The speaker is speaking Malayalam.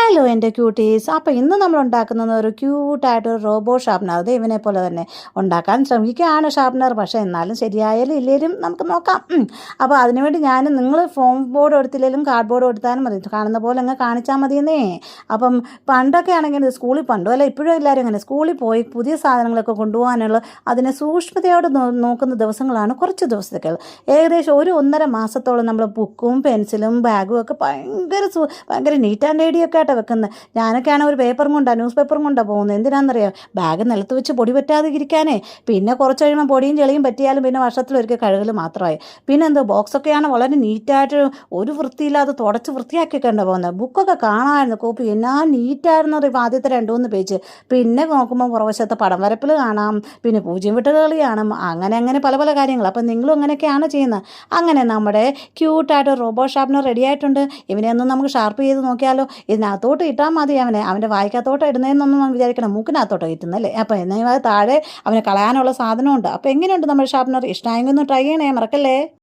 ഹലോ എൻ്റെ ക്യൂട്ടീസ്. അപ്പോൾ ഇന്ന് നമ്മൾ ഉണ്ടാക്കുന്നത് ഒരു ക്യൂട്ടായിട്ടൊരു റോബോ ഷാർപ്നർ. അത് ഇവനെ പോലെ തന്നെ ഉണ്ടാക്കാൻ ശ്രമിക്കുകയാണ് ഷാർപ്നർ. പക്ഷേ എന്നാലും ശരിയായാലും ഇല്ലേലും നമുക്ക് നോക്കാം. അപ്പോൾ അതിനുവേണ്ടി നിങ്ങൾ ഫോം ബോർഡ് എടുത്തില്ലെങ്കിലും കാർഡ് ബോർഡ് എടുത്താലും മതി. കാണുന്ന പോലെ അങ്ങ് കാണിച്ചാൽ മതിയെന്നേ. അപ്പം പണ്ടൊക്കെ ആണെങ്കിൽ സ്കൂളിൽ പണ്ടോ അല്ല ഇപ്പോഴും എല്ലാവരും അങ്ങനെ സ്കൂളിൽ പോയി പുതിയ സാധനങ്ങളൊക്കെ കൊണ്ടുപോകാനുള്ള അതിനെ സൂക്ഷ്മതയോടെ നോക്കുന്ന ദിവസങ്ങളാണ് കുറച്ച് ദിവസത്തേക്ക്. ഏകദേശം 1-1.5 മാസത്തോളം നമ്മൾ ബുക്കും പെൻസിലും ബാഗും ഒക്കെ ഭയങ്കര നീറ്റ് ആൻഡ് റെഡിയൊക്കെ ആയിട്ടാണ് വെക്കുന്നത്. ഞാനൊക്കെയാണ് ഒരു ന്യൂസ് പേപ്പറും കൊണ്ടാണ് പോകുന്നത്. എന്തിനാണെന്നറിയാം? ബാഗ് നിലത്ത് വെച്ച് പൊടി പറ്റാതെ ഇരിക്കാനേ. പിന്നെ കുറച്ച് കഴിയുമ്പോൾ പൊടിയും ചെളിയും പറ്റിയാലും പിന്നെ വർഷത്തിലൊരിക്കൽ കഴുകൽ മാത്രമായി. പിന്നെ എന്തോ ബോക്സൊക്കെയാണ് വളരെ നീറ്റായിട്ട് ഒരു വൃത്തിയില്ലാതെ തുടച്ച് വൃത്തിയാക്കിയൊക്കെയാണ് പോകുന്നത്. ബുക്കൊക്കെ കാണാമായിരുന്നു കോപ്പി എന്നാ നീറ്റായിരുന്നു. ഇപ്പോൾ ആദ്യത്തെ 2-3 പേജ്. പിന്നെ നോക്കുമ്പോൾ പുറവശത്തെ പടം വരപ്പിൽ കാണാം, പിന്നെ പൂജ്യം വിട്ടുകളി കാണാം, അങ്ങനെ പല പല കാര്യങ്ങൾ. അപ്പം നിങ്ങളും അങ്ങനെയൊക്കെയാണ് ചെയ്യുന്നത്. അങ്ങനെ നമ്മുടെ ക്യൂട്ടായിട്ട് റോബോ ഷാർപ്നർ റെഡി ആയിട്ടുണ്ട്. ഇവനെ ഒന്ന് നമുക്ക് ഷാർപ്പ് ചെയ്ത് നോക്കിയാലോ? ഇതിനകത്തോട്ട് ഇട്ടാൽ മതി. അവൻ്റെ വായിക്കകത്തോട്ട് ഇടുന്നതെന്നൊന്നും വിചാരിക്കണം, മൂക്കിനകത്തോട്ട് ഇട്ടുന്നല്ലേ. അപ്പോൾ എന്നാൽ താഴെ അവനെ കളയാനുള്ള സാധനമുണ്ട്. അപ്പോൾ എങ്ങനെയുണ്ട് നമ്മുടെ ഷാർപ്നർ? ഇഷ്ടമായെങ്കിൽ ഒന്ന് ട്രൈ ചെയ്യണേ, മറക്കല്ലേ.